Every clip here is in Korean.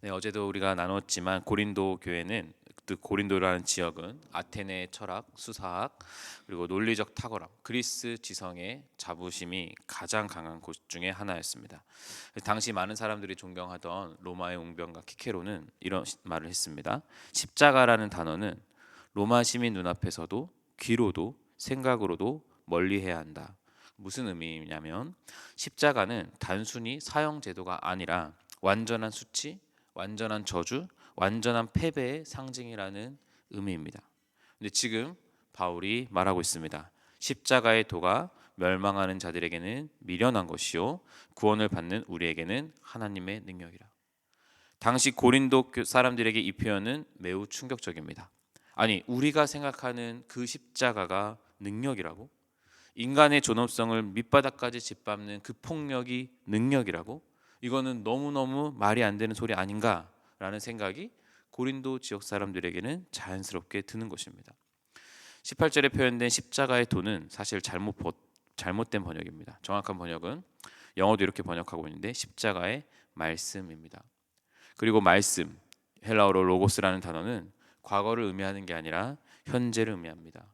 네, 어제도 우리가 나눴지만 고린도 교회는 그 고린도라는 지역은 아테네 철학, 수사학, 그리고 논리적 탁월함, 그리스 지성의 자부심이 가장 강한 곳 중에 하나였습니다. 당시 많은 사람들이 존경하던 로마의 웅변가 키케로는 이런 말을 했습니다. 십자가라는 단어는 로마 시민 눈앞에서도 귀로도 생각으로도 멀리해야 한다. 무슨 의미냐면 십자가는 단순히 사형 제도가 아니라 완전한 수치, 완전한 저주, 완전한 패배의 상징이라는 의미입니다. 근데 지금 바울이 말하고 있습니다. 십자가의 도가 멸망하는 자들에게는 미련한 것이요 구원을 받는 우리에게는 하나님의 능력이라. 당시 고린도 사람들에게 이 표현은 매우 충격적입니다. 아니, 우리가 생각하는 그 십자가가 능력이라고? 인간의 존엄성을 밑바닥까지 짓밟는 그 폭력이 능력이라고? 이거는 너무너무 말이 안 되는 소리 아닌가라는 생각이 고린도 지역 사람들에게는 자연스럽게 드는 것입니다. 18절에 표현된 십자가의 도는 사실 잘못된 번역입니다. 정확한 번역은 영어도 이렇게 번역하고 있는데 십자가의 말씀입니다. 그리고 말씀, 헬라어로 로고스라는 단어는 과거를 의미하는 게 아니라 현재를 의미합니다.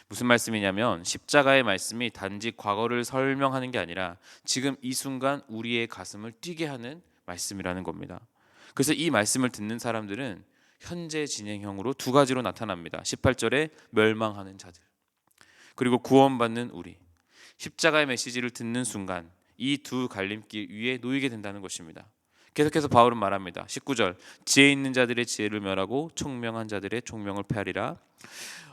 무슨 말씀이냐면 십자가의 말씀이 단지 과거를 설명하는 게 아니라 지금 이 순간 우리의 가슴을 뛰게 하는 말씀이라는 겁니다. 그래서 이 말씀을 듣는 사람들은 현재 진행형으로 두 가지로 나타납니다. 18절에 멸망하는 자들, 그리고 구원받는 우리. 십자가의 메시지를 듣는 순간 이 두 갈림길 위에 놓이게 된다는 것입니다. 계속해서 바울은 말합니다. 19절, 지혜 있는 자들의 지혜를 멸하고 총명한 자들의 총명을 폐하리라.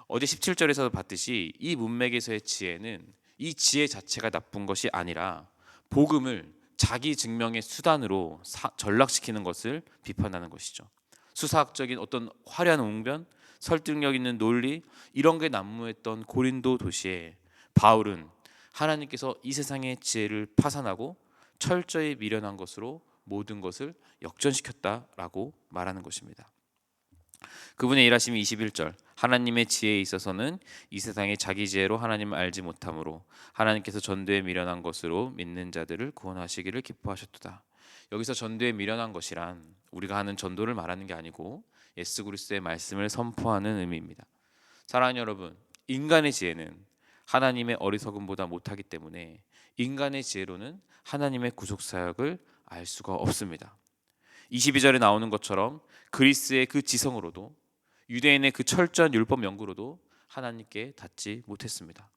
어제 17절에서 봤듯이 이 문맥에서의 지혜는 이 지혜 자체가 나쁜 것이 아니라 복음을 자기 증명의 수단으로 전락시키는 것을 비판하는 것이죠. 수사학적인 어떤 화려한 웅변, 설득력 있는 논리, 이런 게 난무했던 고린도 도시에 바울은 하나님께서 이 세상의 지혜를 파산하고 철저히 미련한 것으로 모든 것을 역전시켰다라고 말하는 것입니다. 그분의 일하심이 21절, 하나님의 지혜에 있어서는 이 세상의 자기 지혜로 하나님을 알지 못함으로 하나님께서 전도에 미련한 것으로 믿는 자들을 구원하시기를 기뻐하셨도다. 여기서 전도에 미련한 것이란 우리가 하는 전도를 말하는 게 아니고 예수 그리스도의 말씀을 선포하는 의미입니다. 사랑하는 여러분, 인간의 지혜는 하나님의 어리석음보다 못하기 때문에 인간의 지혜로는 하나님의 구속 사역을 알 수가 없습니다. 22절에 나오는 것처럼 그리스의 그 지성으로도 유대인의 그 철저한 율법 연구로도 하나님께 닿지 못했습니다.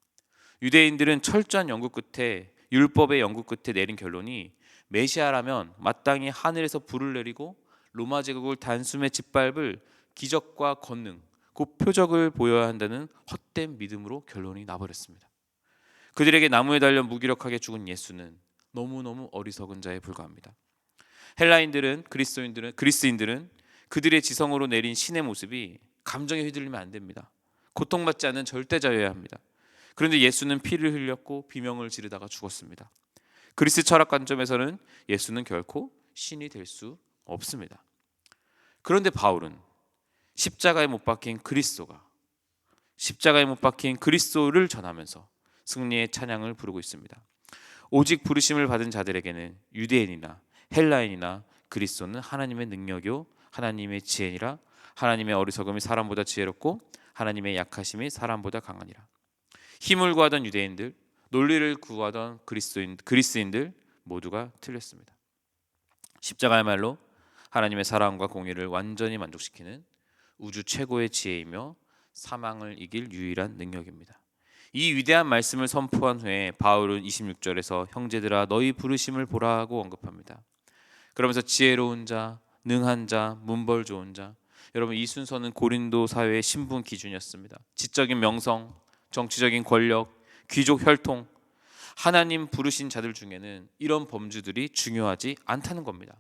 유대인들은 철저한 연구 끝에, 율법의 연구 끝에 내린 결론이 메시아라면 마땅히 하늘에서 불을 내리고 로마 제국을 단숨에 짓밟을 기적과 권능, 그 표적을 보여야 한다는 헛된 믿음으로 결론이 나버렸습니다. 그들에게 나무에 달려 무기력하게 죽은 예수는 너무너무 어리석은 자에 불과합니다. 헬라인들은, 그리스인들은 그들의 지성으로 내린 신의 모습이 감정에 휘둘리면 안 됩니다. 고통받지 않는 절대자여야 합니다. 그런데 예수는 피를 흘렸고 비명을 지르다가 죽었습니다. 그리스 철학 관점에서는 예수는 결코 신이 될 수 없습니다. 그런데 바울은 십자가에 못 박힌 그리스도를 전하면서 승리의 찬양을 부르고 있습니다. 오직 부르심을 받은 자들에게는 유대인이나 헬라인이나 그리스도는 하나님의 능력이요 하나님의 지혜니라. 하나님의 어리석음이 사람보다 지혜롭고 하나님의 약하심이 사람보다 강하니라. 힘을 구하던 유대인들, 논리를 구하던 그리스인들 모두가 틀렸습니다. 십자가야말로 하나님의 사랑과 공의를 완전히 만족시키는 우주 최고의 지혜이며 사망을 이길 유일한 능력입니다. 이 위대한 말씀을 선포한 후에 바울은 26절에서 형제들아 너희 부르심을 보라고 언급합니다. 그러면서 지혜로운 자, 능한 자, 문벌 좋은 자, 여러분 이 순서는 고린도 사회의 신분 기준이었습니다. 지적인 명성, 정치적인 권력, 귀족 혈통, 하나님 부르신 자들 중에는 이런 범주들이 중요하지 않다는 겁니다.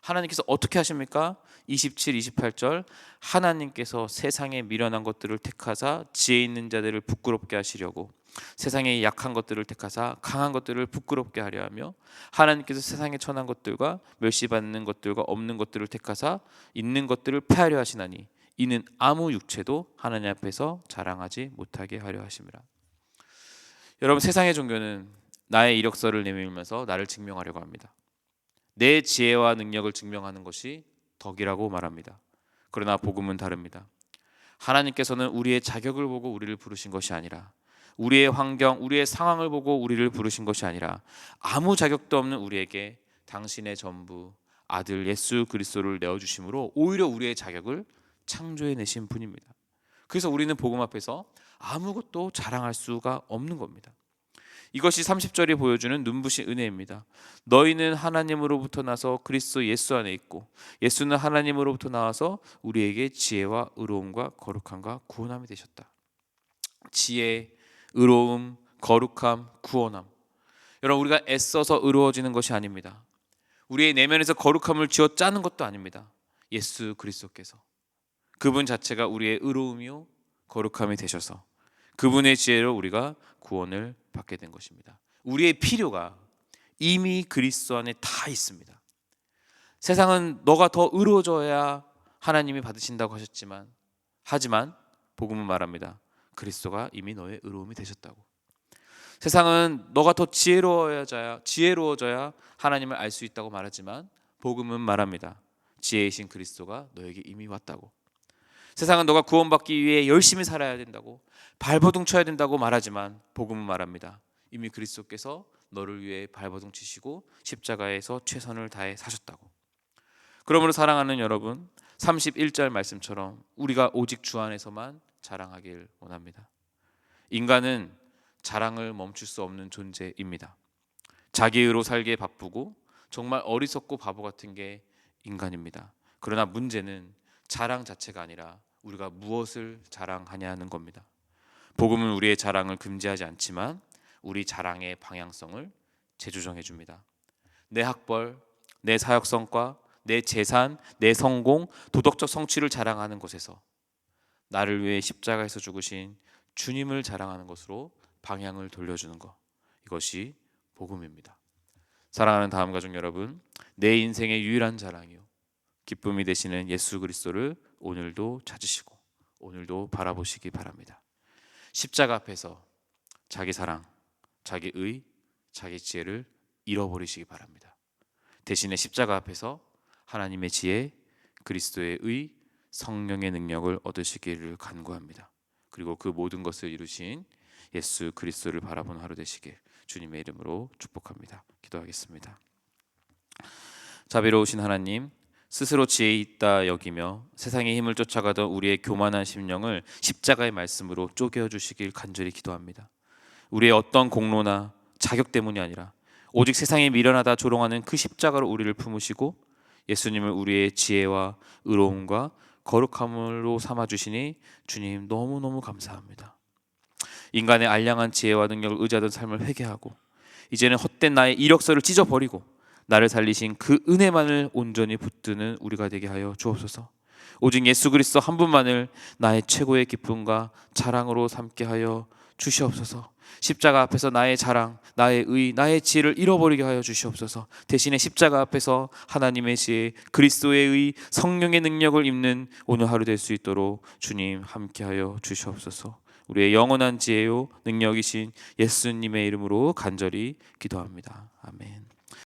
하나님께서 어떻게 하십니까? 27, 28절, 하나님께서 세상에 미련한 것들을 택하사 지혜 있는 자들을 부끄럽게 하시려고 세상에 약한 것들을 택하사 강한 것들을 부끄럽게 하려 하며 하나님께서 세상에 천한 것들과 멸시받는 것들과 없는 것들을 택하사 있는 것들을 폐하려 하시나니 이는 아무 육체도 하나님 앞에서 자랑하지 못하게 하려 하심이라. 여러분, 세상의 종교는 나의 이력서를 내밀면서 나를 증명하려고 합니다. 내 지혜와 능력을 증명하는 것이 거기라고 말합니다. 그러나 복음은 다릅니다. 하나님께서는 우리의 자격을 보고 우리를 부르신 것이 아니라, 우리의 환경, 우리의 상황을 보고 우리를 부르신 것이 아니라, 아무 자격도 없는 우리에게 당신의 전부 아들 예수 그리스도를 내어주심으로 오히려 우리의 자격을 창조해내신 분입니다. 그래서 우리는 복음 앞에서 아무것도 자랑할 수가 없는 겁니다. 이것이 30절이 보여주는 눈부신 은혜입니다. 너희는 하나님으로부터 나서 그리스도 예수 안에 있고, 예수는 하나님으로부터 나와서 우리에게 지혜와 의로움과 거룩함과 구원함이 되셨다. 지혜, 의로움, 거룩함, 구원함. 여러분, 우리가 애써서 의로워지는 것이 아닙니다. 우리의 내면에서 거룩함을 쥐어 짜는 것도 아닙니다. 예수 그리스도께서, 그분 자체가 우리의 의로움이요 거룩함이 되셔서 그분의 지혜로 우리가 구원을 받게 된 것입니다. 우리의 필요가 이미 그리스도 안에 다 있습니다. 세상은 너가 더 의로워져야 하나님이 받으신다고 하지만 복음은 말합니다. 그리스도가 이미 너의 의로움이 되셨다고. 세상은 너가 더 지혜로워져야 하나님을 알 수 있다고 말하지만 복음은 말합니다. 지혜이신 그리스도가 너에게 이미 왔다고. 세상은 너가 구원받기 위해 열심히 살아야 된다고, 발버둥 쳐야 된다고 말하지만 복음은 말합니다. 이미 그리스도께서 너를 위해 발버둥 치시고 십자가에서 최선을 다해 사셨다고. 그러므로 사랑하는 여러분, 31절 말씀처럼 우리가 오직 주 안에서만 자랑하길 원합니다. 인간은 자랑을 멈출 수 없는 존재입니다. 자기의로 살기에 바쁘고 정말 어리석고 바보 같은 게 인간입니다. 그러나 문제는 자랑 자체가 아니라 우리가 무엇을 자랑하냐는 겁니다. 복음은 우리의 자랑을 금지하지 않지만 우리 자랑의 방향성을 재조정해 줍니다. 내 학벌, 내 사역 성과, 내 재산, 내 성공, 도덕적 성취를 자랑하는 곳에서 나를 위해 십자가에서 죽으신 주님을 자랑하는 것으로 방향을 돌려주는 것, 이것이 복음입니다. 사랑하는 다음 가족 여러분, 내 인생의 유일한 자랑이요 기쁨이 되시는 예수 그리스도를 오늘도 찾으시고 오늘도 바라보시기 바랍니다. 십자가 앞에서 자기 사랑, 자기 의, 자기 지혜를 잃어버리시기 바랍니다. 대신에 십자가 앞에서 하나님의 지혜, 그리스도의 의, 성령의 능력을 얻으시기를 간구합니다. 그리고 그 모든 것을 이루신 예수 그리스도를 바라보는 하루 되시길 주님의 이름으로 축복합니다. 기도하겠습니다. 자비로우신 하나님, 스스로 지혜 있다 여기며 세상의 힘을 쫓아가던 우리의 교만한 심령을 십자가의 말씀으로 쪼개어 주시길 간절히 기도합니다. 우리의 어떤 공로나 자격 때문이 아니라 오직 세상에 미련하다 조롱하는 그 십자가로 우리를 품으시고 예수님을 우리의 지혜와 의로움과 거룩함으로 삼아주시니 주님 너무너무 감사합니다. 인간의 알량한 지혜와 능력을 의지하던 삶을 회개하고 이제는 헛된 나의 이력서를 찢어버리고 나를 살리신 그 은혜만을 온전히 붙드는 우리가 되게 하여 주옵소서. 오직 예수 그리스도 한 분만을 나의 최고의 기쁨과 자랑으로 삼게 하여 주시옵소서. 십자가 앞에서 나의 자랑, 나의 의, 나의 지혜를 잃어버리게 하여 주시옵소서. 대신에 십자가 앞에서 하나님의 지혜, 그리스도의 의, 성령의 능력을 입는 오늘 하루 될 수 있도록 주님 함께 하여 주시옵소서. 우리의 영원한 지혜요 능력이신 예수님의 이름으로 간절히 기도합니다. 아멘.